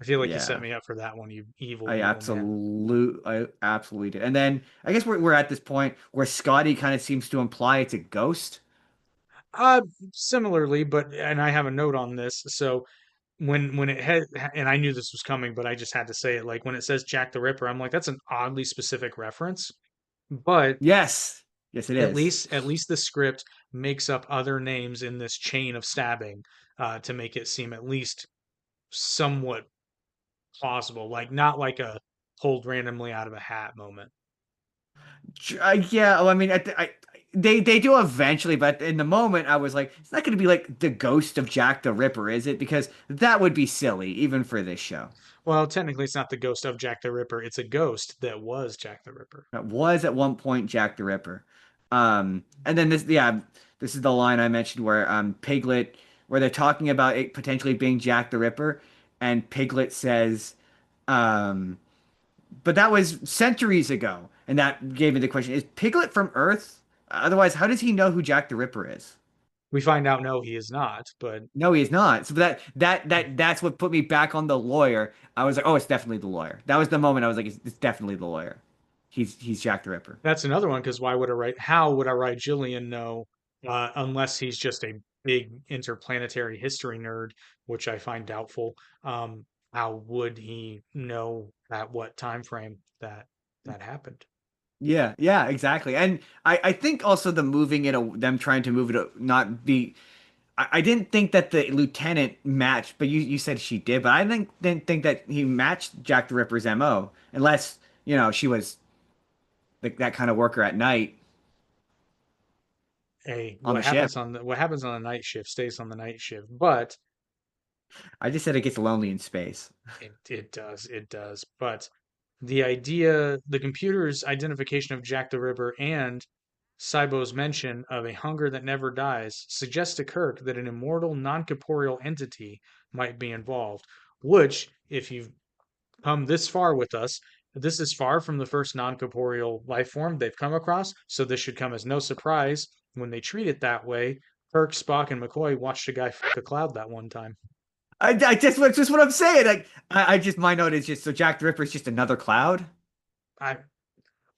feel like you set me up for that one, you evil. I absolutely did. And then I guess we're at this point where Scotty kind of seems to imply it's a ghost. Similarly, and I have a note on this. So when it had, and I knew this was coming, but I just had to say it. Like when it says Jack the Ripper, I'm like, that's an oddly specific reference. But yes, it is. At least the script makes up other names in this chain of stabbing to make it seem at least somewhat plausible, like not like a pulled randomly out of a hat moment. Yeah, well, I mean, they do eventually, but in the moment, I was like, it's not going to be like the ghost of Jack the Ripper, is it? Because that would be silly, even for this show. Well, technically, it's not the ghost of Jack the Ripper. It's a ghost that was Jack the Ripper. That was at one point Jack the Ripper. And then this is the line I mentioned where Piglet, where they're talking about it potentially being Jack the Ripper, and Piglet says, but that was centuries ago. And that gave me the question, is Piglet from Earth? Otherwise, how does he know who Jack the Ripper is? We find out, no, he is not. But no, he is not. So that's what put me back on the lawyer. I was like, oh, it's definitely the lawyer. That was the moment I was like, it's definitely the lawyer. He's Jack the Ripper. That's another one, because how would Argelius know unless he's just a big interplanetary history nerd, which I find doubtful. How would he know at what time frame that happened? Yeah, exactly. And I think also the moving it, them trying to move it, not be. I didn't think that the lieutenant matched, but you said she did. But I didn't think that he matched Jack the Ripper's MO, unless she was that kind of worker at night. Hey, what happens on the night shift stays on the night shift. But I just said it gets lonely in space. It does. But the computer's identification of Jack the Ripper and Cybo's mention of a hunger that never dies suggests to Kirk that an immortal, non-corporeal entity might be involved, which, if you've come this far with us, this is far from the first non-corporeal life form they've come across, so this should come as no surprise when they treat it that way. Kirk, Spock, and McCoy watched a guy fuck a cloud that one time. That's just what I'm saying. Like, my note is just, so Jack the Ripper is just another cloud.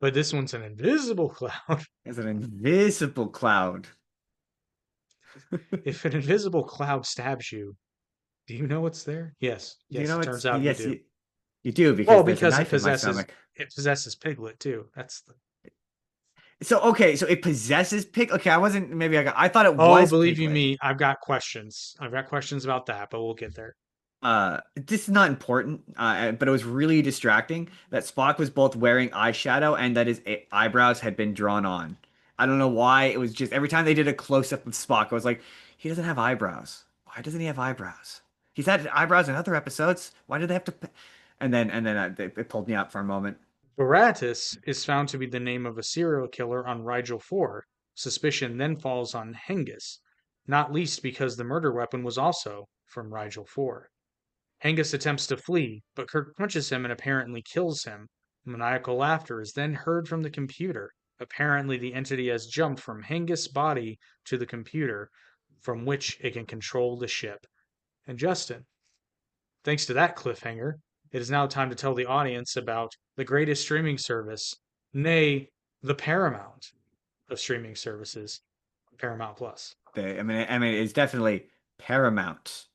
But this one's an invisible cloud. It's an invisible cloud. If an invisible cloud stabs you, do you know what's there? Yes. It turns out you do. You do, because it possesses Piglet too. So it possesses Piglet. Okay, I thought it was. Oh, believe Piglet. you me, I've got questions. I've got questions about that, but we'll get there. This is not important, but it was really distracting that Spock was both wearing eyeshadow and that his eyebrows had been drawn on. I don't know why. It was just every time they did a close up of Spock, I was like, he doesn't have eyebrows. Why doesn't he have eyebrows? He's had eyebrows in other episodes. Why did they have to? And then it pulled me out for a moment. Baratus is found to be the name of a serial killer on Rigel 4. Suspicion then falls on Hengist, not least because the murder weapon was also from Rigel 4. Hengist attempts to flee, but Kirk punches him and apparently kills him. Maniacal laughter is then heard from the computer. Apparently, the entity has jumped from Hengist's body to the computer, from which it can control the ship. And Justin, thanks to that cliffhanger, it is now time to tell the audience about the greatest streaming service, nay, the Paramount of streaming services, Paramount Plus. It's definitely Paramount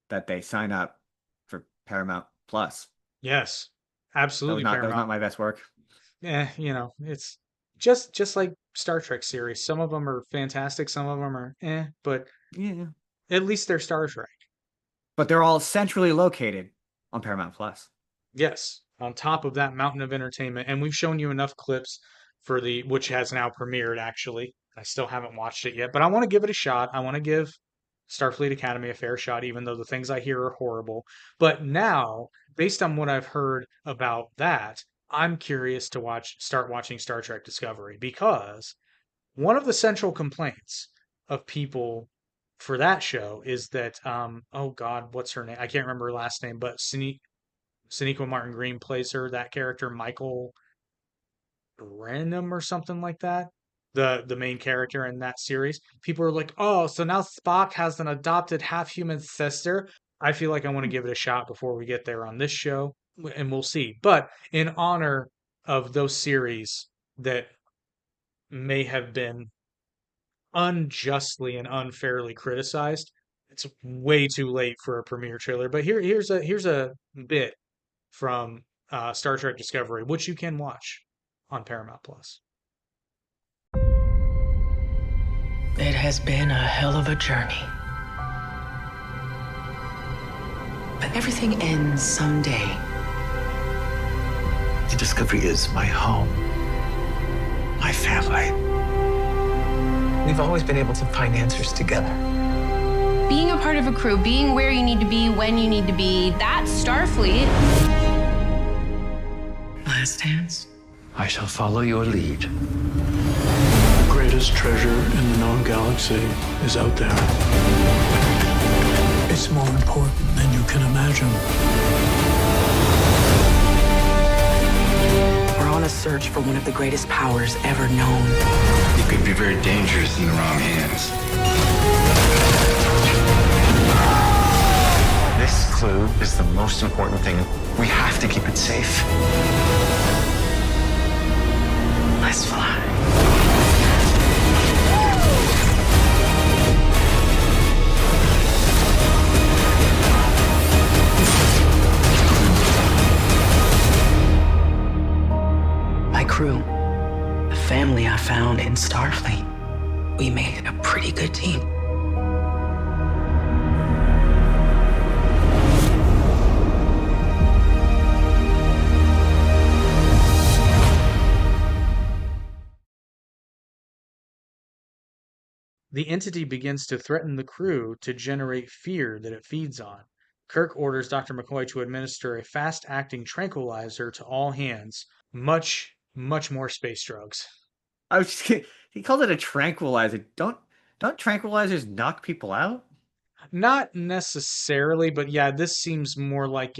that they sign up for Paramount Plus. Yes, absolutely. That was not my best work. It's just like Star Trek series. Some of them are fantastic, some of them are but yeah, at least they're Star Trek. But they're all centrally located on Paramount Plus. Yes, on top of that mountain of entertainment. And we've shown you enough clips for which has now premiered, actually. I still haven't watched it yet, but I want to give it a shot. I want to give Starfleet Academy a fair shot, even though the things I hear are horrible. But now, based on what I've heard about that, I'm curious to start watching Star Trek Discovery, because one of the central complaints of people for that show is that, oh God, what's her name? I can't remember her last name, but Sonequa Martin Green plays her, that character, Michael Brenham or something like that. The main character in that series. People are like, oh, so now Spock has an adopted half-human sister. I feel like I want to give it a shot before we get there on this show, and we'll see. But in honor of those series that may have been unjustly and unfairly criticized, it's way too late for a premiere trailer. But here's a bit from Star Trek Discovery, which you can watch on Paramount Plus. It has been a hell of a journey. But everything ends someday. The Discovery is my home, my family. We've always been able to find answers together. Being a part of a crew, being where you need to be, when you need to be, that's Starfleet. Last dance. I shall follow your lead. The greatest treasure in the known galaxy is out there. It's more important than you can imagine. We're on a a search for one of the greatest powers ever known. It could be very dangerous in the wrong hands. This clue is the most important thing. We have to keep it safe. Let's fly. My crew, the family I found in Starfleet, we made a pretty good team. The entity begins to threaten the crew to generate fear that it feeds on. Kirk orders Dr. McCoy to administer a fast-acting tranquilizer to all hands. Much more space drugs. I was just kidding. He called it a tranquilizer. Don't tranquilizers knock people out? Not necessarily, but yeah, this seems more like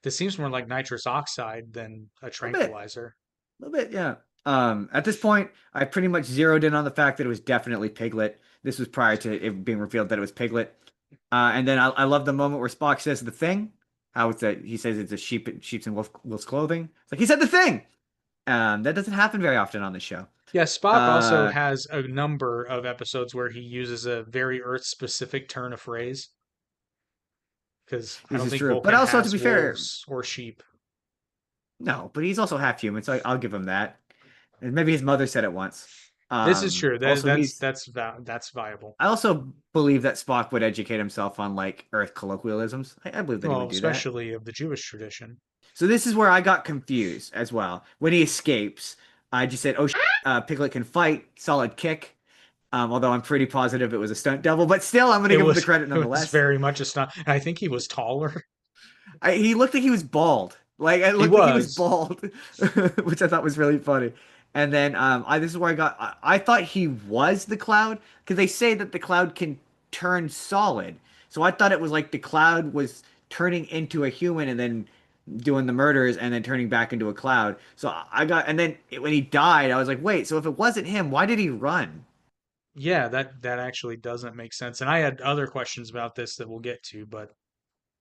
nitrous oxide than a tranquilizer. A little bit, yeah. At this point, I pretty much zeroed in on the fact that it was definitely Piglet. This was prior to it being revealed that it was Piglet. And then I love the moment where Spock says the thing. How it's he says it's a sheep's in wolf's clothing. It's like he said the thing. That doesn't happen very often on the show. Yeah, Spock also has a number of episodes where he uses a very Earth-specific turn of phrase. Because I don't think Vulcan has to be fair, or sheep. No, but he's also half human, so I'll give him that. And maybe his mother said it once. This is true. That's viable. I also believe that Spock would educate himself on like Earth colloquialisms. I believe that he would do especially of the Jewish tradition. So this is where I got confused as well. When he escapes, I just said, "Oh, Piglet can fight, solid kick." Although I'm pretty positive it was a stunt double, but still, I'm going to give him the credit nonetheless. It was very much a stunt. I think he was taller. He looked like he was bald. Like it looked like he was bald, which I thought was really funny. And then this is where I thought he was the Cloud, because they say that the Cloud can turn solid. So I thought it was like the Cloud was turning into a human and then doing the murders and then turning back into a Cloud. So and then when he died, I was like, wait, so if it wasn't him, why did he run? Yeah, that actually doesn't make sense. And I had other questions about this that we'll get to, but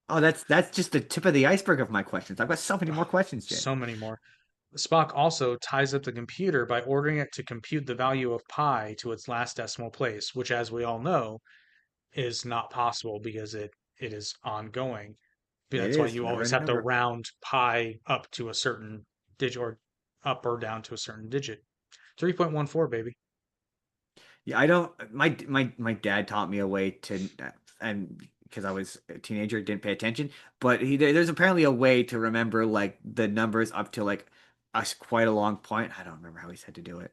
oh, that's just the tip of the iceberg of my questions. I've got so many more questions, Jay. So many more. Spock also ties up the computer by ordering it to compute the value of pi to its last decimal place, which, as we all know, is not possible because it is ongoing. That's why you always have to round pi up to a certain digit, or up or down to a certain digit. 3.14, baby. Yeah, I don't. My dad taught me a way to, and because I was a teenager, didn't pay attention. But there's apparently a way to remember like the numbers up to like quite a long point. I don't remember how he said to do it.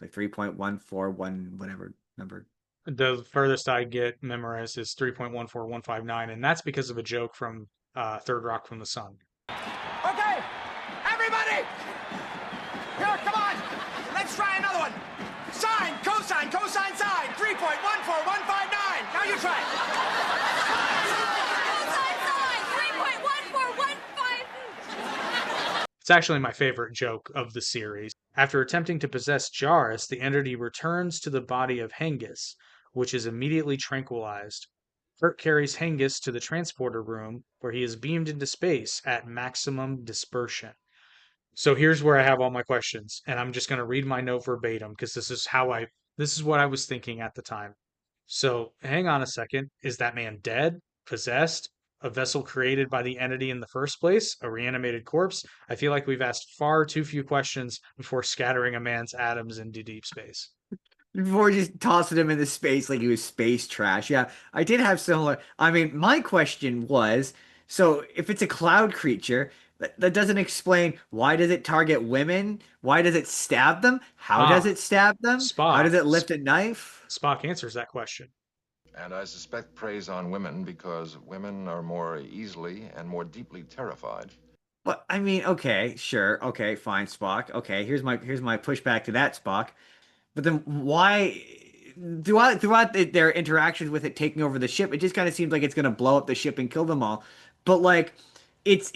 Like 3.141, whatever number. The furthest I get memorized is 3.14159, and that's because of a joke from Third Rock from the Sun. Okay, everybody, here, come on, let's try another one. Sine, cosine, cosine, sine, 3.14159. Now you try. Cosine, sine, 3.14159. It's actually my favorite joke of the series. After attempting to possess Jarrus, the entity returns to the body of Hengist, which is immediately tranquilized. Kirk carries Hengist to the transporter room, where he is beamed into space at maximum dispersion. So here's where I have all my questions, and I'm just going to read my note verbatim because this is what I was thinking at the time. So hang on a second. Is that man dead? Possessed? A vessel created by the entity in the first place? A reanimated corpse? I feel like we've asked far too few questions before scattering a man's atoms into deep space. Before just tossing him into space like he was space trash. Yeah, I did have similar. I mean, my question was, so if it's a cloud creature, that doesn't explain why does it target women? Why does it stab them? How does it stab them? Spock, how does it lift a knife? Spock answers that question. And I suspect preys on women because women are more easily and more deeply terrified. But I mean, okay, sure, okay, fine, Spock. Okay, here's my pushback to that, Spock. But then why throughout their interactions with it taking over the ship, it just kind of seems like it's going to blow up the ship and kill them all. But like it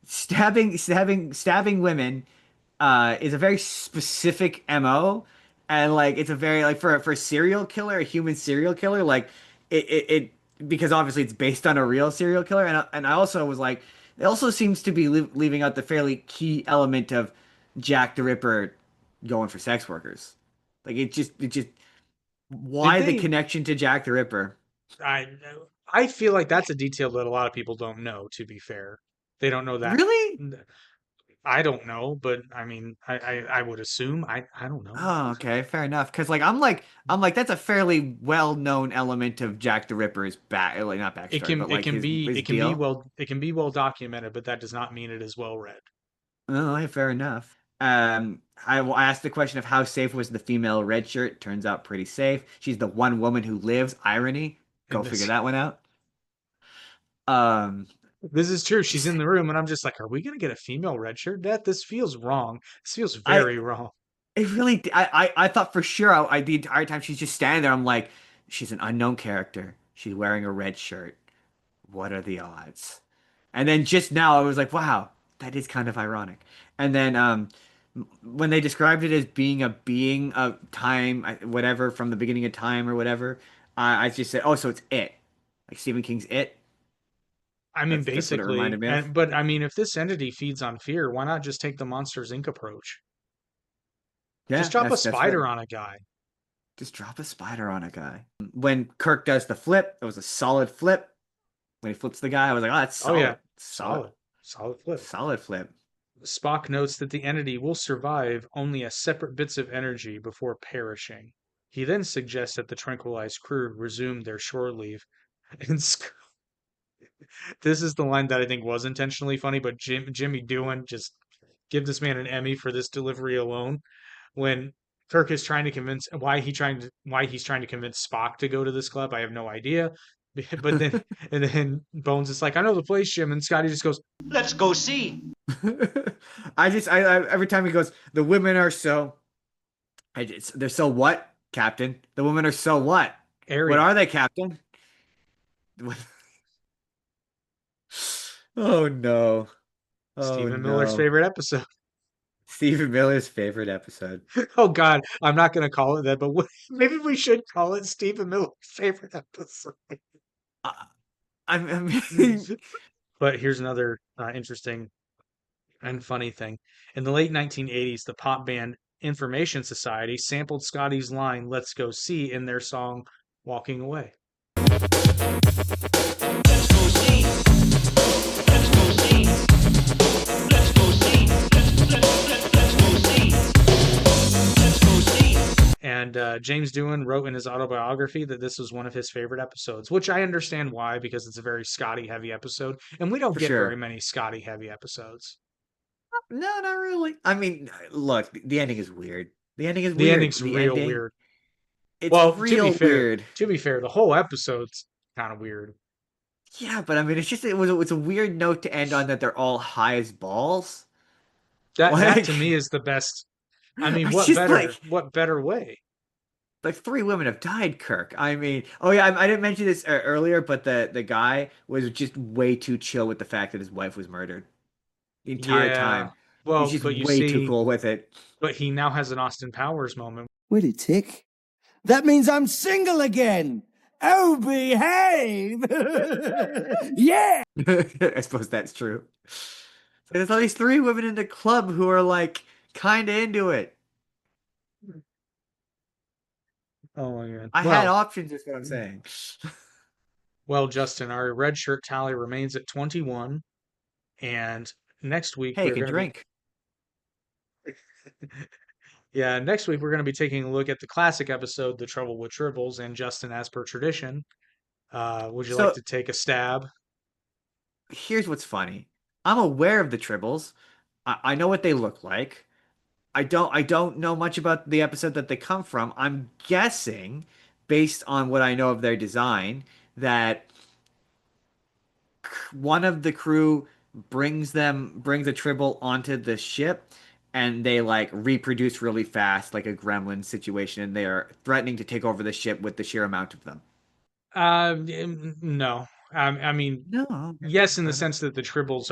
stabbing women is a very specific MO, and like it's a very like for a serial killer, a human serial killer, like it because obviously it's based on a real serial killer, and I also was like, it also seems to be leaving out the fairly key element of Jack the Ripper going for sex workers. Like it just why the connection to Jack the Ripper? I I feel like that's a detail that a lot of people don't know, to be fair. They don't know that. Really? I don't know, but I mean, I would assume. I don't know. Oh, okay, fair enough. Because I'm like that's a fairly well-known element of Jack the Ripper's like not backstory, but like his deal. It can be well documented, but that does not mean it is well read. Oh, yeah, fair enough. I asked the question of how safe was the female red shirt. Turns out pretty safe. She's the one woman who lives. Irony. Go figure that one out. This is true. She's in the room, and I'm just like, are we gonna get a female red shirt? This feels wrong. This feels very wrong. It really. I thought for sure. The entire time she's just standing there. I'm like, she's an unknown character. She's wearing a red shirt. What are the odds? And then just now I was like, wow, that is kind of ironic. And then when they described it as being a being of time, whatever, from the beginning of time or whatever, I just said, oh, so it's it, like Stephen King's It. I mean, that's what it basically, reminded me of. but I mean, if this entity feeds on fear, why not just take the Monsters Inc. approach? Yeah, just drop a spider fair. on a guy. Just drop a spider on a guy. When Kirk does the flip, it was a solid flip. When he flips the guy, I was like, oh, that's solid. Oh yeah, solid flip. Solid flip. Spock notes that the entity will survive only as separate bits of energy before perishing. He then suggests that the tranquilized crew resume their shore leave. And this is the line that I think was intentionally funny, but Jimmy Doohan just give this man an Emmy for this delivery alone. When Kirk is trying to convince why he's trying to convince Spock to go to this club, I have no idea. But then and then Bones is like, I know the place, Jim, and Scotty just goes, let's go see. I every time he goes, the women are so they're so what, Captain? The women are so what? Airy. What are they, Captain? Oh no. Stephen Miller's favorite episode. Stephen Miller's favorite episode. Oh God, I'm not going to call it that, but maybe we should call it Stephen Miller's favorite episode. I mean, but here's another interesting and funny thing. In the late 1980s, the pop band Information Society sampled Scotty's line, "Let's go see," in their song "Walking Away." Let's go see. Let's go see. Let's go see. Let's go see. Let's go see. And James Doohan wrote in his autobiography that this was one of his favorite episodes, which I understand why, because it's a very Scotty-heavy episode, and we don't get very many Scotty-heavy episodes. No, not really. I mean, look, the ending is weird. The ending's real weird. It's real weird. To be fair, the whole episode's kind of weird. Yeah, but I mean, it's a weird note to end on that they're all high as balls. That to me is the best. I mean, what better way? Like 3 women have died, Kirk. I mean, oh yeah, I didn't mention this earlier, but the guy was just way too chill with the fact that his wife was murdered the entire time. Well, he's just way too cool with it. But he now has an Austin Powers moment. Wait a tick. That means I'm single again. Oh, behave! Yeah! I suppose that's true. So there's at least 3 women in the club who are like kind of into it. Oh my God. I had options, is what I'm saying. Well, Justin, our red shirt tally remains at 21. And next week, hey, you can drink. Yeah, next week we're going to be taking a look at the classic episode, The Trouble with Tribbles. And Justin, as per tradition, would you like to take a stab? Here's what's funny. I'm aware of the Tribbles. I know what they look like. I don't know much about the episode that they come from. I'm guessing, based on what I know of their design, that one of the crew brings a Tribble onto the ship, and they like reproduce really fast, like a gremlin situation, and they are threatening to take over the ship with the sheer amount of them. No. I mean, no. Yes, in the sense that the Tribbles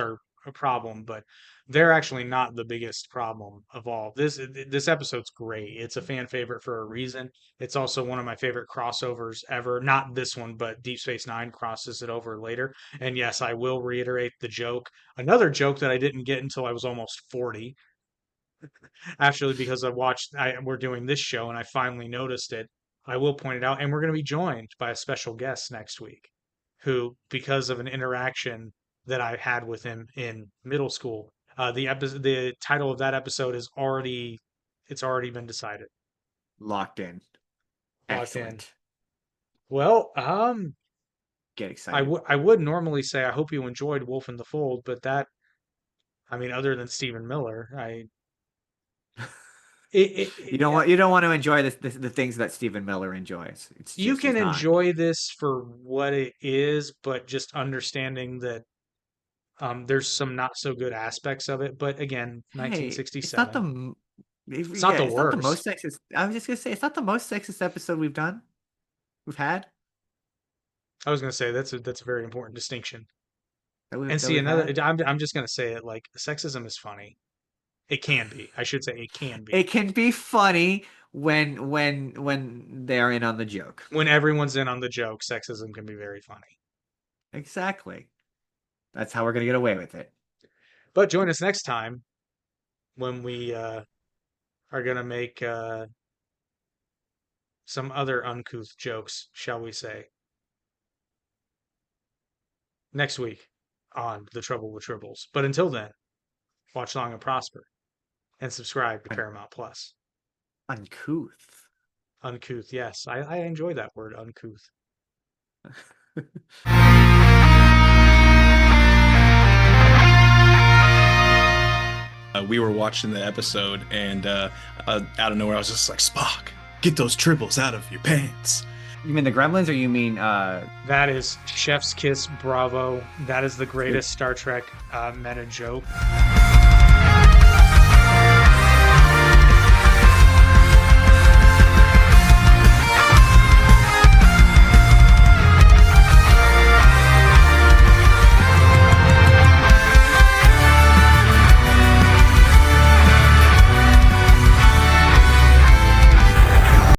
problem, but they're actually not the biggest problem of all. This episode's great. It's a fan favorite for a reason. It's also one of my favorite crossovers ever. Not this one, but Deep Space Nine crosses it over later. And yes, I will reiterate the joke. Another joke that I didn't get until I was almost 40. Actually, because we're doing this show and I finally noticed it. I will point it out, and we're going to be joined by a special guest next week, who, because of an interaction that I had with him in middle school, the title of that episode is already been decided. Locked in. Excellent. Well, get excited. I would normally say I hope you enjoyed Wolf in the Fold, but other than Stephen Miller, you don't want to enjoy the things that Stephen Miller enjoys. You can enjoy this for what it is, but just understanding that there's some not so good aspects of it. But again, 1967. It's not the worst. Not the most sexist. I was just gonna say it's not the most sexist episode we've had. I was gonna say that's a very important distinction. I'm just gonna say it, like, sexism is funny. It can be. I should say it can be. It can be funny when they're in on the joke. When everyone's in on the joke, sexism can be very funny. Exactly. That's how we're going to get away with it. But join us next time when we are going to make some other uncouth jokes, shall we say. Next week on The Trouble with Tribbles. But until then, watch long and prosper. And subscribe to Paramount Plus. Uncouth. Uncouth, yes. I enjoy that word, uncouth. We were watching the episode, and out of nowhere, I was just like, Spock, get those tribbles out of your pants. You mean the Gremlins, or you mean... That is Chef's Kiss, bravo. That is the greatest Star Trek meta joke.